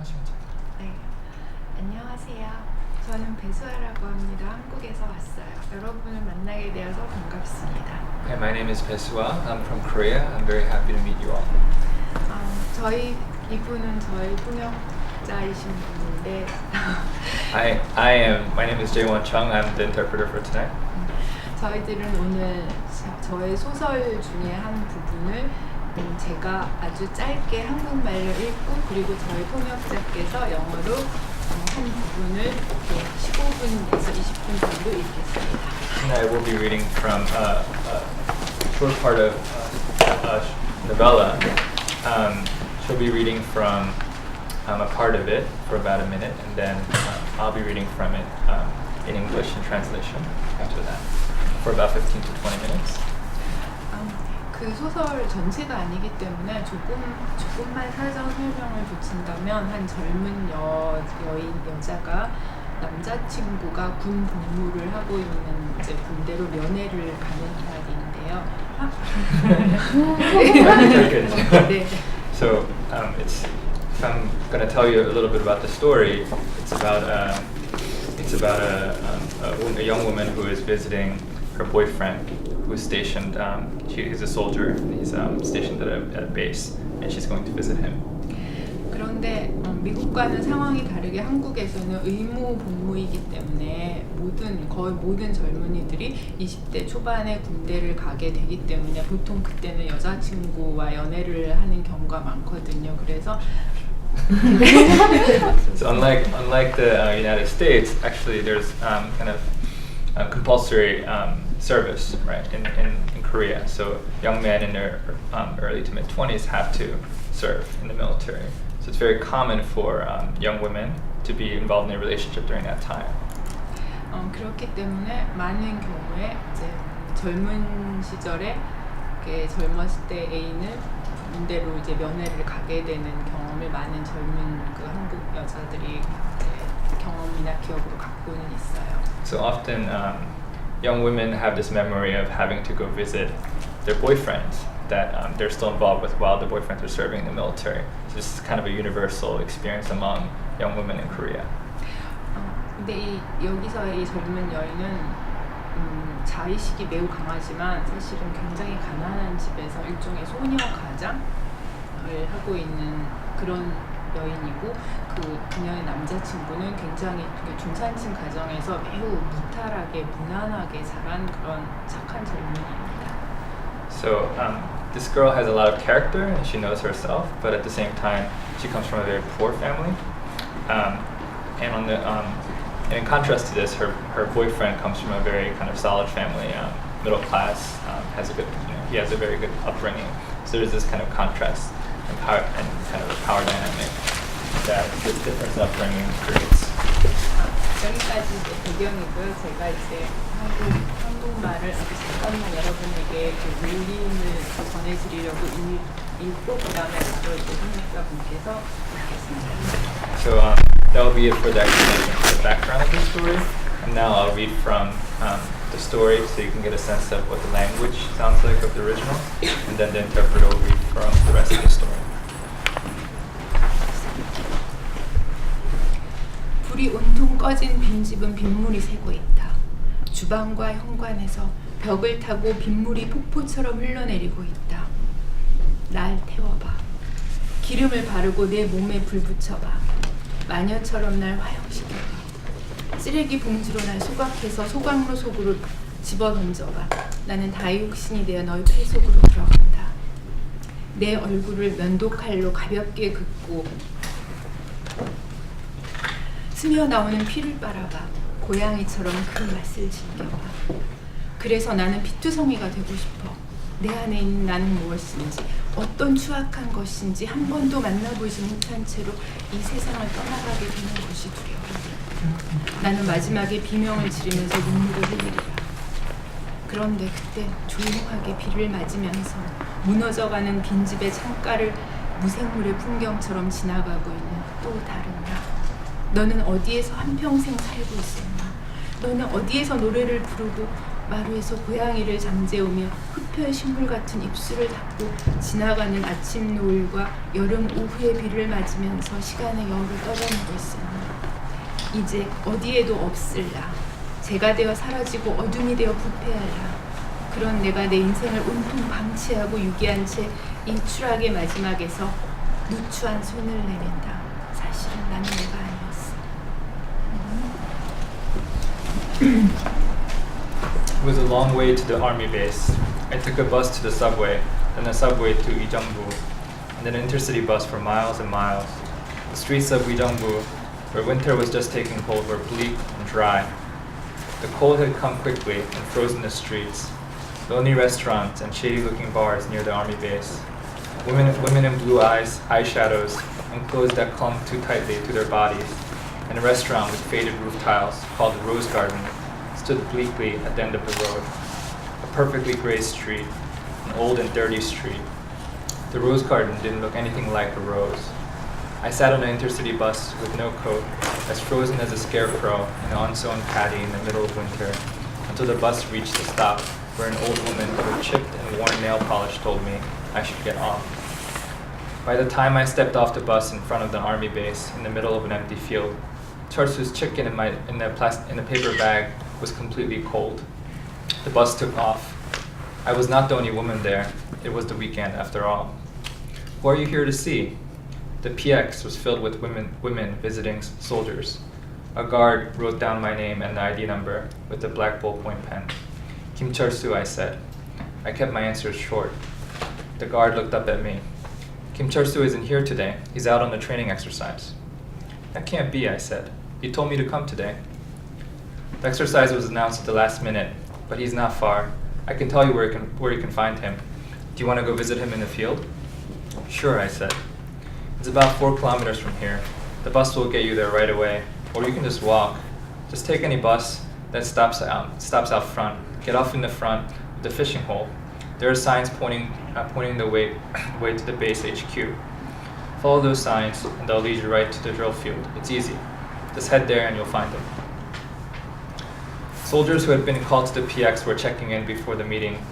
하시면 됩니다. 네, 안녕하세요. 저는 배수아라고 합니다. 한국에서 왔어요. 여러분을 만나게 되어서 반갑습니다. Hey, my name is Suah. I'm from Korea. I'm very happy to meet you all. 이분은 저희 통역자이신 분인데 My name is Jaewon Chung. I'm the interpreter for tonight. 저희들은 오늘 저의 소설 중에 한 부분을 제가 아주 짧게 한국말로 읽고 그리고 저희 통역자께서 영어로 한 부분을 15분에서 20분 정도 읽겠습니다. Tonight we'll be reading from a short part of a novella. She'll be reading from a part of it for about a minute, and then I'll be reading from it in English in translation after that for about 15 to 20 minutes. 그 소설 전체가 아니기 때문에 조금만 사전 설명을 붙인다면 한 젊은 여자가 남자친구가 군 복무를 하고 있는 이제 군대로 면회를 가는 이야기인데요. 네. So if I'm going to tell you a little bit about the story, it's about a young woman who is visiting her boyfriend, who's stationed. He's a soldier. And he's stationed at a base, and she's going to visit him. 그런데 미국과는 상황이 다르게 한국에서는 의무 복무이기 때문에 거의 모든 젊은이들이 20대 초반에 군대를 가게 되기 때문에 보통 그때는 여자친구와 연애를 하는 경우가 많거든요. 그래서 So unlike the United States, actually there's kind of compulsory service, right, in Korea. So young men in their early to mid 20s have to serve in the military. So it's very common for young women to be involved in a relationship during that time. 그렇기 때문에 많은 경우에 이제 젊은 시절에 젊었을 때 애인은 군대로 이제 면회를 가게 되는 경험을 많은 젊은 그 한국 여자들이 경험이나 기억으로 갖고는 있어요. So often young women have this memory of having to go visit their boyfriends that they're still involved with while the boyfriends are serving in the military. So this is kind of a universal experience among young women in Korea. 근데 여기서의 이 젊은 여인은 자의식이 매우 강하지만 사실은 굉장히 가난한 집에서 일종의 소녀 가장을 하고 있는 그런 여인이고 그녀의 남자친구는 굉장히 중산층 가정에서 매우 무탈하게 무난하게 자란 그런 착한 젊은이입니다. So this girl has a lot of character and she knows herself, but at the same time she comes from a very poor family. And in contrast to this, her boyfriend comes from a very kind of solid family, middle class, he has a very good upbringing. So there's this kind of contrast and kind of a power dynamic that this different upbringing creates. 여기까지 이제 배경이고요. 제가 이제 한국말을 아주 잠깐만 여러분에게 그 울림을 전해드리려고 읽고 그 다음에 바로 이제 통역자분께서 읽겠습니다. So that will be it for the explanation of the background of the story. And now I'll read from the story so you can get a sense of what the language sounds like of the original. And then the interpreter will read from the rest of the story. 불이 온통 꺼진 빈집은 빗물이 새고 있다. 주방과 현관에서 벽을 타고 빗물이 폭포처럼 흘러내리고 있다. 날 태워봐. 기름을 바르고 내 몸에 불 붙여봐. 마녀처럼 날 화형시켜봐. 쓰레기 봉지로 날 소각해서 소각로 속으로 집어던져봐. 나는 다이옥신이 되어 너의 폐 속으로 들어간다. 내 얼굴을 면도칼로 가볍게 긋고 스며 나오는 피를 빨아봐. 고양이처럼 그 맛을 즐겨봐. 그래서 나는 피투성이가 되고 싶어. 내 안에 있는 나는 무엇인지, 어떤 추악한 것인지 한 번도 만나보지 못한 채로 이 세상을 떠나가게 되는 것이 두려워. 나는 마지막에 비명을 지르면서 눈물을 흘리리라. 그런데 그때 조용하게 비를 맞으면서 무너져가는 빈집의 창가를 무생물의 풍경처럼 지나가고 있는 또 다른 나. 너는 어디에서 한평생 살고 있었나? 너는 어디에서 노래를 부르고 마루에서 고양이를 잠재우며 흡혈 식물 같은 입술을 닫고 지나가는 아침 노을과 여름 오후의 비를 맞으면서 시간의 여울을 떨어내고 있으니 이제 어디에도 없을라. 재가 되어 사라지고 어둠이 되어 부패하라. 그런 내가 내 인생을 온통 방치하고 유기한 채 이 추락의 마지막에서 누추한 손을 내민다. 사실은 나는 내가 아니었어. It was a long way to the army base. I took a bus to the subway, then a subway to Ijeongbu, and then an intercity bus for miles and miles. The streets of Ijeongbu, where winter was just taking hold, were bleak and dry. The cold had come quickly and frozen the streets. Lonely restaurants and shady-looking bars near the army base. Women in blue eyes, eyeshadows, and clothes that clung too tightly to their bodies, and a restaurant with faded roof tiles called the Rose Garden stood bleakly at the end of the road. A perfectly gray street, an old and dirty street. The Rose Garden didn't look anything like a rose. I sat on an intercity bus with no coat, as frozen as a scarecrow in an unsown paddy in the middle of winter, until the bus reached a stop where an old woman with chipped and worn nail polish told me I should get off. By the time I stepped off the bus in front of the army base in the middle of an empty field, Charsu's chicken in the paper bag was completely cold. The bus took off. I was not the only woman there. It was the weekend after all. Who are you here to see? The PX was filled with women visiting soldiers. A guard wrote down my name and the ID number with a black ballpoint pen. Kim Chul-soo, I said. I kept my answers short. The guard looked up at me. Kim Chul-soo isn't here today. He's out on a training exercise. That can't be, I said. You told me to come today. The exercise was announced at the last minute, but he's not far. I can tell you where you can find him. Do you want to go visit him in the field? Sure, I said. It's about 4 kilometers from here. The bus will get you there right away, or you can just walk. Just take any bus that stops out front. Get off in the front of the fishing hole. There are signs pointing the way to the base HQ. Follow those signs, and they'll lead you right to the drill field. It's easy. Just head there, and you'll find them. Soldiers who had been called to the PX were checking in before the meeting,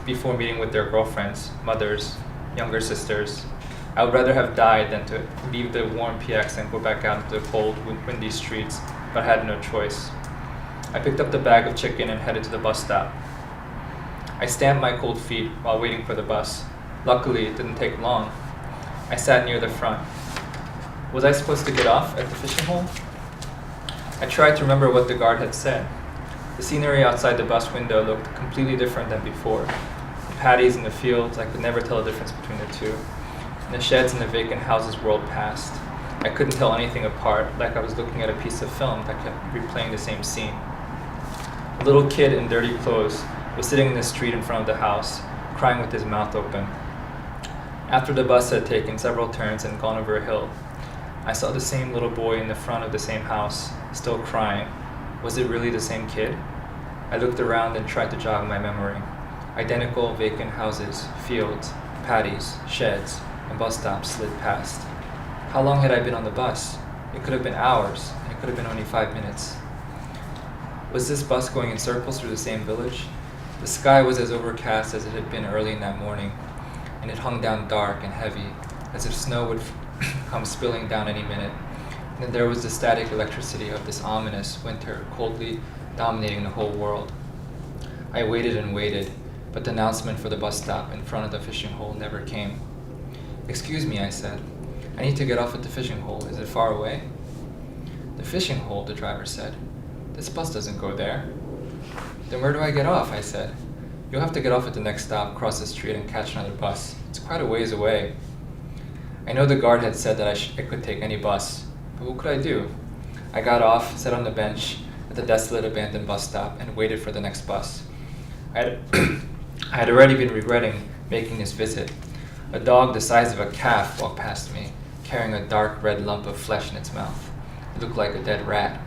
before meeting with their girlfriends, mothers, younger sisters. I would rather have died than to leave the warm PX and go back out into the cold, windy streets, but I had no choice. I picked up the bag of chicken and headed to the bus stop. I stamped my cold feet while waiting for the bus. Luckily, it didn't take long. I sat near the front. Was I supposed to get off at the fishing hole? I tried to remember what the guard had said. The scenery outside the bus window looked completely different than before. The paddies in the fields, I could never tell the difference between the two. And the sheds and the vacant houses whirled past. I couldn't tell anything apart, like I was looking at a piece of film that kept replaying the same scene. A little kid in dirty clothes was sitting in the street in front of the house, crying with his mouth open. After the bus had taken several turns and gone over a hill, I saw the same little boy in the front of the same house, still crying. Was it really the same kid? I looked around and tried to jog my memory. Identical vacant houses, fields, paddies, sheds, and bus stops slid past. How long had I been on the bus? It could have been hours, and it could have been only 5 minutes. Was this bus going in circles through the same village? The sky was as overcast as it had been early in that morning, and it hung down dark and heavy, as if snow would come spilling down any minute. And then there was the static electricity of this ominous winter coldly dominating the whole world. I waited and waited, but the announcement for the bus stop in front of the fishing hole never came. Excuse me, I said. I need to get off at the fishing hole. Is it far away? The fishing hole, the driver said. This bus doesn't go there. Then where do I get off? I said. You'll have to get off at the next stop, cross the street, and catch another bus. It's quite a ways away. I know the guard had said that I could take any bus, but what could I do? I got off, sat on the bench at the desolate abandoned bus stop, and waited for the next bus. I had already been regretting making this visit. A dog the size of a calf walked past me, carrying a dark red lump of flesh in its mouth. It looked like a dead rat.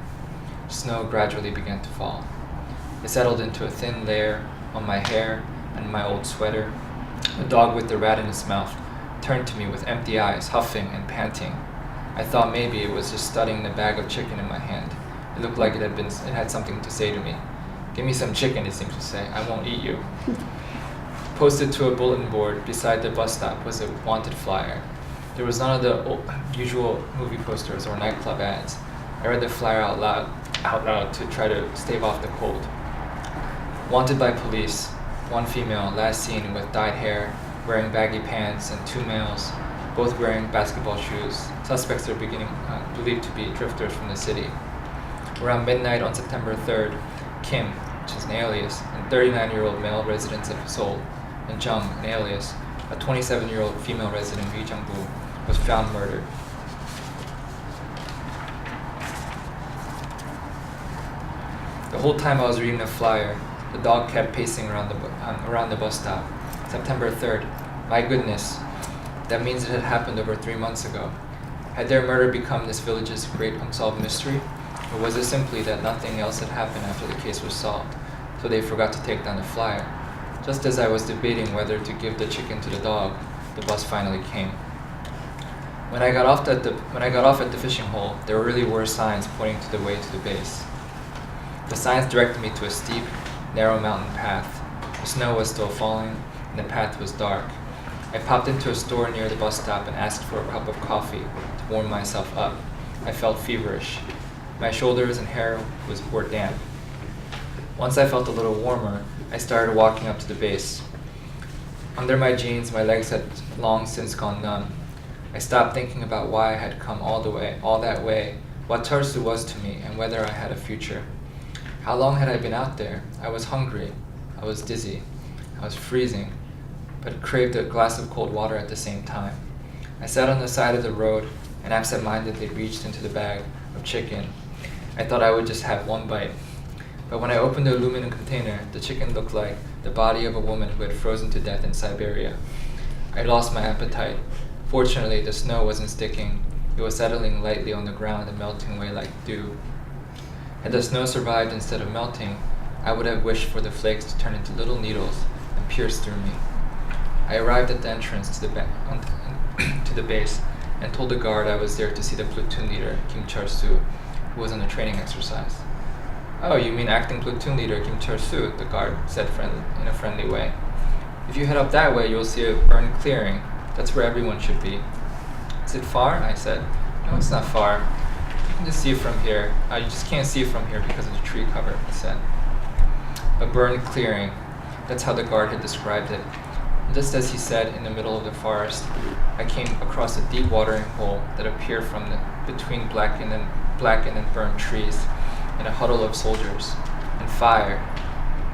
Snow gradually began to fall. It settled into a thin layer on my hair and my old sweater. The dog with the rat in its mouth turned to me with empty eyes, huffing and panting. I thought maybe it was just studying the bag of chicken in my hand. It looked like it had something to say to me. Give me some chicken, he seemed to say. I won't eat you. Posted to a bulletin board beside the bus stop was a wanted flyer. There was none of the usual movie posters or nightclub ads. I read the flyer out loud to try to stave off the cold. Wanted by police, one female last seen with dyed hair, wearing baggy pants, and 2 males, both wearing basketball shoes. Suspects are believed to be drifters from the city. Around midnight on September 3rd, Kim, which is an alias, and 39-year-old male residents of Seoul, and Jung, an alias, a 27-year-old female resident of Gyeongbu, was found murdered. The whole time I was reading the flyer, the dog kept pacing around the bus stop. September 3rd. My goodness, that means it had happened over 3 months ago. Had their murder become this village's great unsolved mystery? Or was it simply that nothing else had happened after the case was solved, so they forgot to take down the flyer? Just as I was debating whether to give the chicken to the dog, the bus finally came. When I got off at the fishing hole, there really were signs pointing to the way to the base. The signs directed me to a steep, narrow mountain path. The snow was still falling, and the path was dark. I popped into a store near the bus stop and asked for a cup of coffee to warm myself up. I felt feverish. My shoulders and hair were damp. Once I felt a little warmer, I started walking up to the base. Under my jeans, my legs had long since gone numb. I stopped thinking about why I had come all that way, what Cheolsu was to me, and whether I had a future. How long had I been out there? I was hungry. I was dizzy. I was freezing, but craved a glass of cold water at the same time. I sat on the side of the road and absent-mindedly reached into the bag of chicken. I thought I would just have one bite. But when I opened the aluminum container, the chicken looked like the body of a woman who had frozen to death in Siberia. I lost my appetite. Fortunately, the snow wasn't sticking. It was settling lightly on the ground and melting away like dew. Had the snow survived instead of melting, I would have wished for the flakes to turn into little needles and pierce through me. I arrived at the entrance to the base and told the guard I was there to see the platoon leader, Kim Cheolsu, who was on a training exercise. "Oh, you mean acting platoon leader Kim Cheolsu," the guard said in a friendly way. "If you head up that way, you'll see a burned clearing. That's where everyone should be." "Is it far?" I said. "No, it's not far. You can just see it from here. You just can't see it from here because of the tree cover," he said. A burned clearing. That's how the guard had described it. Just as he said, in the middle of the forest, I came across a deep watering hole that appeared from between blackened and burned trees, in a huddle of soldiers, and fire.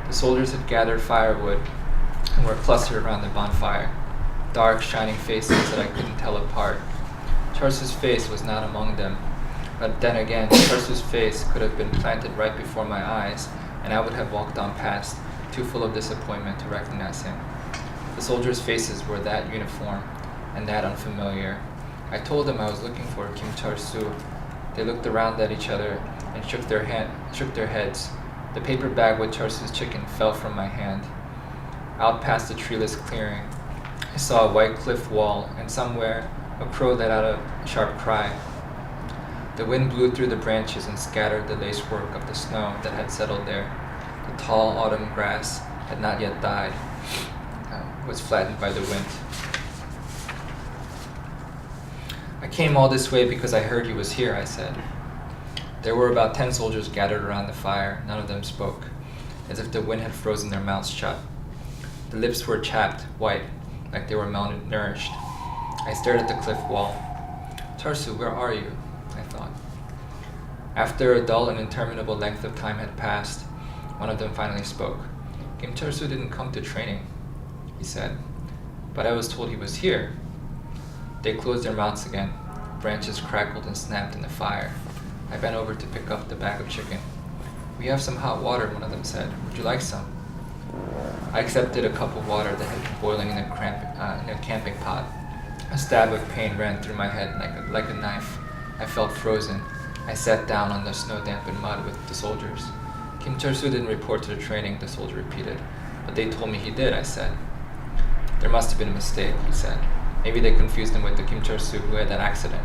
The soldiers had gathered firewood and were clustered around the bonfire, dark, shining faces that I couldn't tell apart. Cheolsu's face was not among them, but then again, Cheolsu's face could have been planted right before my eyes, and I would have walked on past, too full of disappointment to recognize him. The soldiers' faces were that uniform and that unfamiliar. I told them I was looking for Kim Cheolsu. They looked around at each other and shook their heads. The paper bag with Cheolsu's chicken fell from my hand. Out past the treeless clearing, I saw a white cliff wall, and somewhere a crow let out a sharp cry. The wind blew through the branches and scattered the lacework of the snow that had settled there. The tall autumn grass had not yet died. Was flattened by the wind. "I came all this way because I heard he was here," I said. There were about 10 soldiers gathered around the fire. None of them spoke, as if the wind had frozen their mouths shut. The lips were chapped, white, like they were malnourished. I stared at the cliff wall. "Cheolsu, where are you?" I thought. After a dull and interminable length of time had passed, one of them finally spoke. "Kim Cheolsu didn't come to training," he said, "but I was told he was here." They closed their mouths again. Branches crackled and snapped in the fire. I bent over to pick up the bag of chicken. "We have some hot water," one of them said. "Would you like some?" I accepted a cup of water that had been boiling in a camping pot. A stab of pain ran through my head like a knife. I felt frozen. I sat down on the snow-dampened mud with the soldiers. "Kim Cheolsu didn't report to the training," the soldier repeated. "But they told me he did," I said. "There must have been a mistake," he said. "Maybe they confused him with the Kim Cheolsu who had that accident."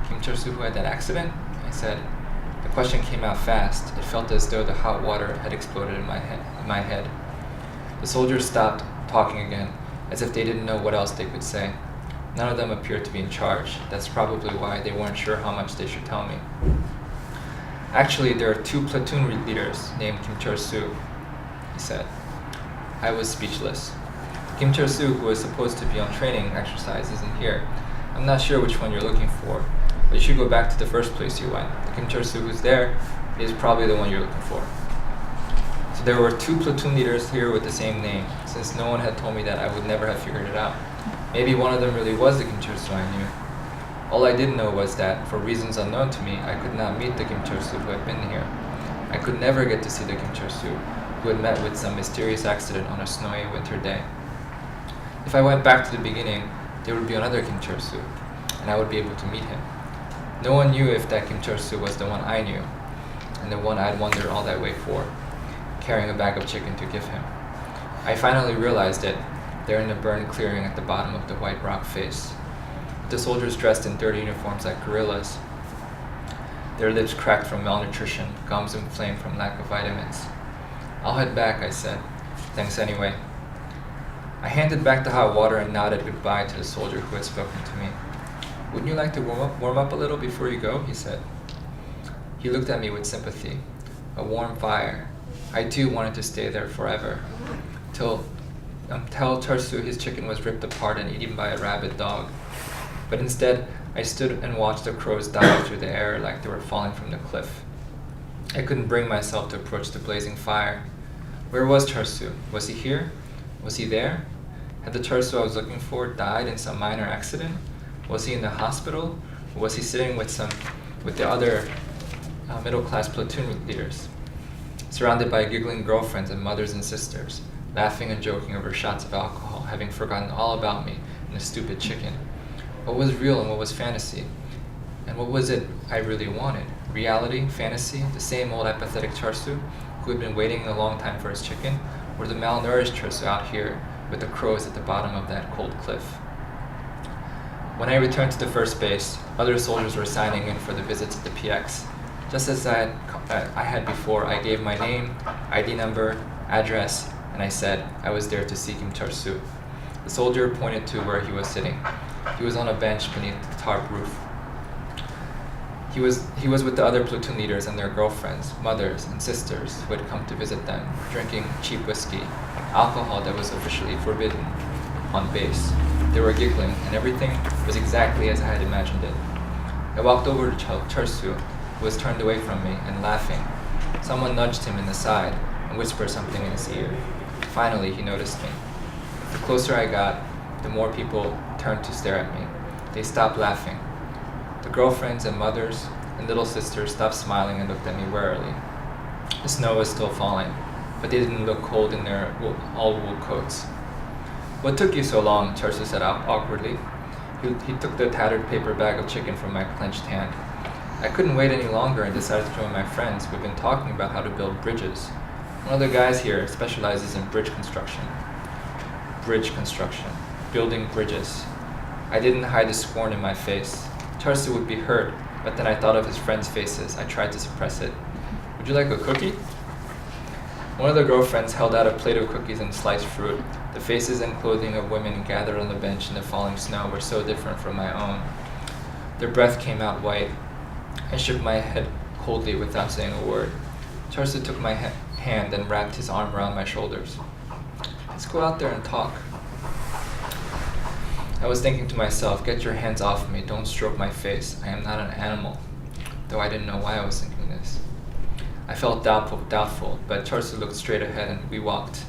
"Kim Cheolsu who had that accident?" I said. The question came out fast. It felt as though the hot water had exploded in my head. The soldiers stopped talking again, as if they didn't know what else they could say. None of them appeared to be in charge. That's probably why they weren't sure how much they should tell me. Actually, there are 2 platoon leaders named Kim Chul-soo, he said. I was speechless. Kim Chul-soo, who was supposed to be on training exercise, isn't here. I'm not sure which one you're looking for, but you should go back to the first place you went. The Kim Chul-soo who's there is probably the one you're looking for. So there were 2 platoon leaders here with the same name. Since no one had told me that, I would never have figured it out. Maybe one of them really was the Kim Chul-soo I knew. All I did know was that, for reasons unknown to me, I could not meet the Kim Chul-soo who had been here. I could never get to see the Kim Chul-soo who had met with some mysterious accident on a snowy winter day. If I went back to the beginning, there would be another Kim Chul-soo, and I would be able to meet him. No one knew if that Kim Chul-soo was the one I knew, and the one I'd wandered all that way for, carrying a bag of chicken to give him. I finally realized it, there in the burned clearing at the bottom of the white rock face. The soldiers dressed in dirty uniforms like guerrillas. Their lips cracked from malnutrition, gums inflamed from lack of vitamins. I'll head back, I said. Thanks anyway. I handed back the hot water and nodded goodbye to the soldier who had spoken to me. Wouldn't you like to warm up a little before you go? He said. He looked at me with sympathy. A warm fire. I too wanted to stay there forever. Till Chul-soo, his chicken was ripped apart and eaten by a rabid dog. But instead, I stood and watched the crows dive through the air like they were falling from the cliff. I couldn't bring myself to approach the blazing fire. Where was Chul-soo? Was he here? Was he there? Had the Chul-soo I was looking for died in some minor accident? Was he in the hospital? Or was he sitting with the other middle-class platoon leaders, surrounded by giggling girlfriends and mothers and sisters, laughing and joking over shots of alcohol, having forgotten all about me and the stupid chicken? What was real and what was fantasy? And what was it I really wanted? Reality, fantasy, the same old apathetic Chul-soo who had been waiting a long time for his chicken, or the malnourished Chul-soo out here with the crows at the bottom of that cold cliff? When I returned to the first base, other soldiers were signing in for the visits at the PX. Just as I had before, I gave my name, ID number, address, and I said I was there to see Kim Chul-soo. The soldier pointed to where he was sitting. He was on a bench beneath the tarp roof. He was with the other platoon leaders and their girlfriends, mothers, and sisters who had come to visit them, drinking cheap whiskey, alcohol that was officially forbidden on base. They were giggling, and everything was exactly as I had imagined it. I walked over to Chul-soo, who was turned away from me and laughing. Someone nudged him in the side and whispered something in his ear. Finally, he noticed me. The closer I got, the more people turned to stare at me. They stopped laughing. The girlfriends and mothers and little sisters stopped smiling and looked at me warily. The snow was still falling, but they didn't look cold in their all-wool coats. What took you so long? Chul-soo said awkwardly. He took the tattered paper bag of chicken from my clenched hand. I couldn't wait any longer and decided to join my friends who've been talking about how to build bridges. One of the guys here specializes in bridge construction. Bridge construction. Building bridges. I didn't hide the scorn in my face. Chul-soo would be hurt, but then I thought of his friends' faces. I tried to suppress it. Would you like a cookie? One of the girlfriends held out a plate of cookies and sliced fruit. The faces and clothing of women gathered on the bench in the falling snow were so different from my own. Their breath came out white. I shook my head coldly without saying a word. Chul-soo took my hand and wrapped his arm around my shoulders. Let's go out there and talk. I was thinking to myself, get your hands off me, don't stroke my face. I am not an animal. Though I didn't know why I was thinking this. I felt doubtful, but Chul-soo looked straight ahead and we walked.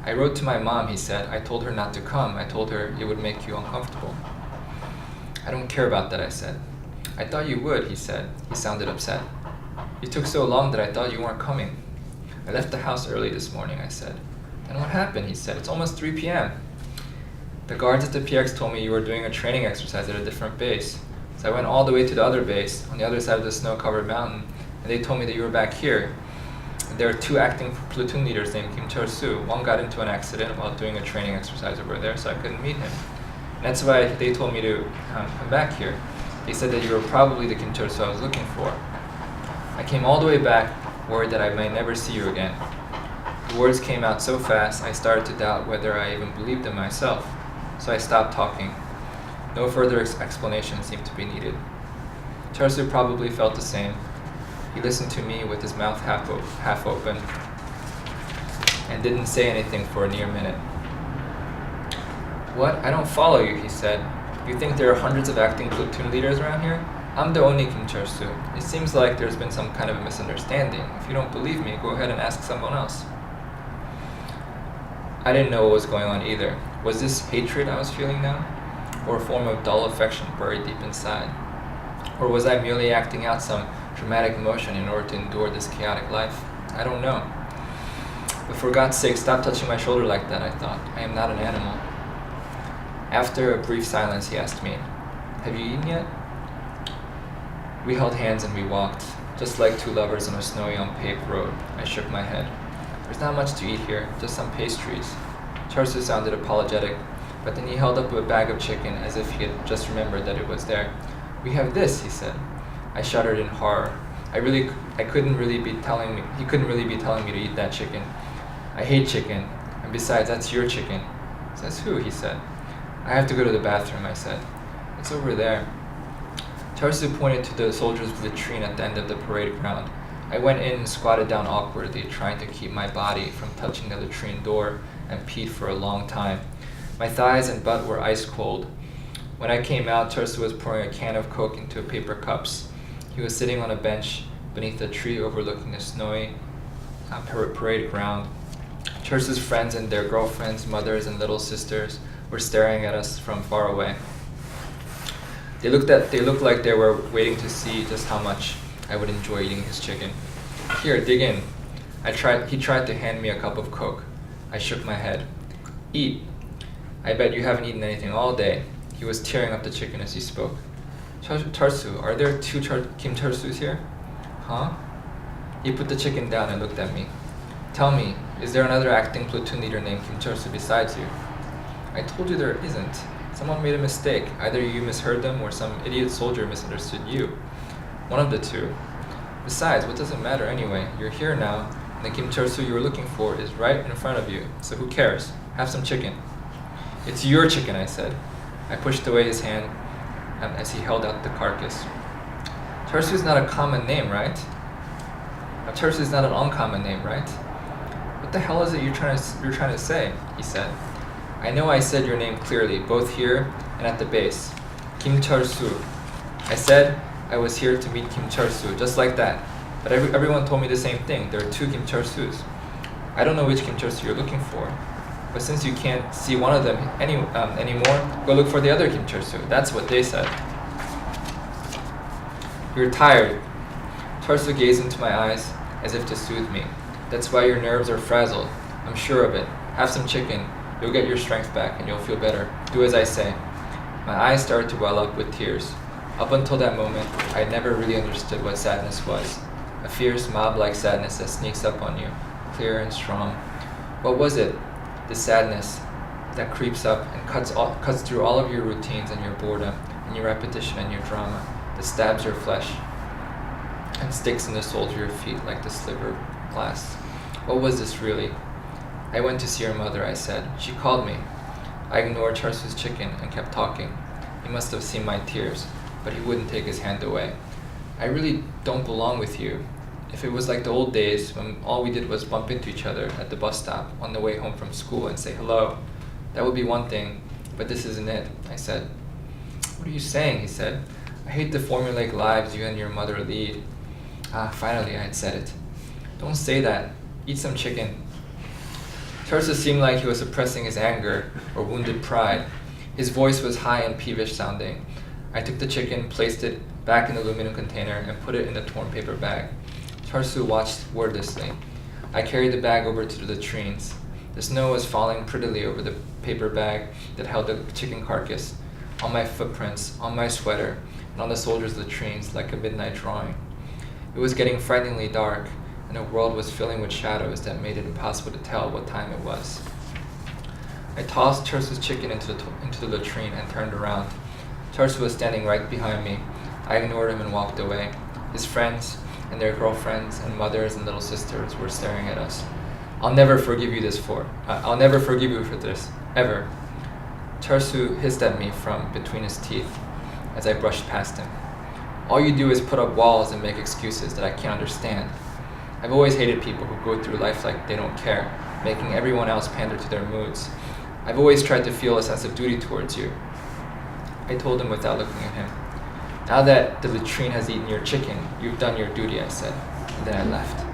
I wrote to my mom, he said. I told her not to come. I told her it would make you uncomfortable. I don't care about that, I said. I thought you would, he said. He sounded upset. You took so long that I thought you weren't coming. I left the house early this morning, I said. Then what happened, he said. It's almost 3 p.m. The guards at the PX told me you were doing a training exercise at a different base. So I went all the way to the other base, on the other side of the snow-covered mountain, and they told me that you were back here. And there are 2 acting platoon leaders named Kim Chul-soo. One got into an accident while doing a training exercise over there, so I couldn't meet him. And that's why they told me to come back here. They said that you were probably the Kim Chul-soo I was looking for. I came all the way back, worried that I might never see you again. The words came out so fast, I started to doubt whether I even believed them myself, so I stopped talking. No further explanation seemed to be needed. Charsu probably felt the same. He listened to me with his mouth half open and didn't say anything for a near minute. What? I don't follow you, he said. You think there are hundreds of acting platoon leaders around here? I'm the only Kim Charsu. It seems like there's been some kind of a misunderstanding. If you don't believe me, go ahead and ask someone else. I didn't know what was going on either. Was this hatred I was feeling now? Or a form of dull affection buried deep inside? Or was I merely acting out some dramatic emotion in order to endure this chaotic life? I don't know. But for God's sake, stop touching my shoulder like that, I thought. I am not an animal. After a brief silence, he asked me, have you eaten yet? We held hands and we walked, just like two lovers on a snowy unpaved road. I shook my head. There's not much to eat here, just some pastries. Charsu sounded apologetic, but then he held up a bag of chicken as if he had just remembered that it was there. We have this, he said. I shuddered in horror. He couldn't really be telling me to eat that chicken. I hate chicken, and besides, that's your chicken. Says who, he said. I have to go to the bathroom, I said. It's over there. Charsu pointed to the soldiers' latrine at the end of the parade ground. I went in and squatted down awkwardly, trying to keep my body from touching the latrine door, and peed for a long time. My thighs and butt were ice cold. When I came out, Charsu was pouring a can of Coke into paper cups. He was sitting on a bench beneath a tree overlooking the snowy parade ground. Charsu's friends and their girlfriends, mothers, and little sisters were staring at us from far away. They looked like they were waiting to see just how much I would enjoy eating his chicken. Here, dig in. He tried to hand me a cup of Coke. I shook my head. Eat. I bet you haven't eaten anything all day. He was tearing up the chicken as he spoke. Charsu, are there two Kim Charsus here? Huh? He put the chicken down and looked at me. Tell me, is there another acting platoon leader named Kim Charsu besides you? I told you there isn't. Someone made a mistake. Either you misheard them or some idiot soldier misunderstood you. One of the two. Besides, what does it matter anyway? You're here now, and the Kim Charsu you were looking for is right in front of you, so who cares? Have some chicken. It's your chicken, I said. I pushed away his hand as he held out the carcass. Charsu is not a common name, right? Charsu is not an uncommon name, right? What the hell is it you're trying to say? He said. I know I said your name clearly, both here and at the base. Kim Charsu. I said I was here to meet Kim Charsu, just like that. But everyone told me the same thing. There are two Kim Charsus. I don't know which Kim Charsu you're looking for. But since you can't see one of them anymore, go look for the other Kim Charsu. That's what they said. You're tired. Charsu gazed into my eyes as if to soothe me. That's why your nerves are frazzled. I'm sure of it. Have some chicken. You'll get your strength back and you'll feel better. Do as I say. My eyes started to well up with tears. Up until that moment, I had never really understood what sadness was. A fierce, mob-like sadness that sneaks up on you, clear and strong. What was it? The sadness that creeps up and cuts through all of your routines and your boredom and your repetition and your drama, that stabs your flesh and sticks in the soles of your feet like the sliver of glass. What was this really? I went to see your mother, I said. She called me. I ignored Charsu's chicken and kept talking. He must have seen my tears, but he wouldn't take his hand away. I really don't belong with you. If it was like the old days when all we did was bump into each other at the bus stop on the way home from school and say hello, that would be one thing, but this isn't it, I said. What are you saying, he said. I hate the formulaic lives you and your mother lead. Finally I had said it. Don't say that. Eat some chicken. Charsu seemed like he was suppressing his anger or wounded pride. His voice was high and peevish sounding. I took the chicken, placed it back in the aluminum container, and put it in the torn paper bag. Charsu watched wordlessly. I carried the bag over to the latrines. The snow was falling prettily over the paper bag that held the chicken carcass, on my footprints, on my sweater, and on the soldiers' latrines like a midnight drawing. It was getting frighteningly dark, and the world was filling with shadows that made it impossible to tell what time it was. I tossed Charsu's chicken into the latrine and turned around. Charsu was standing right behind me. I ignored him and walked away. His friends, and their girlfriends and mothers and little sisters were staring at us. I'll never forgive you for this, ever. Charsu hissed at me from between his teeth as I brushed past him. All you do is put up walls and make excuses that I can't understand. I've always hated people who go through life like they don't care, making everyone else pander to their moods. I've always tried to feel a sense of duty towards you. I told him without looking at him. Now that the latrine has eaten your chicken, you've done your duty, I said. And then I left.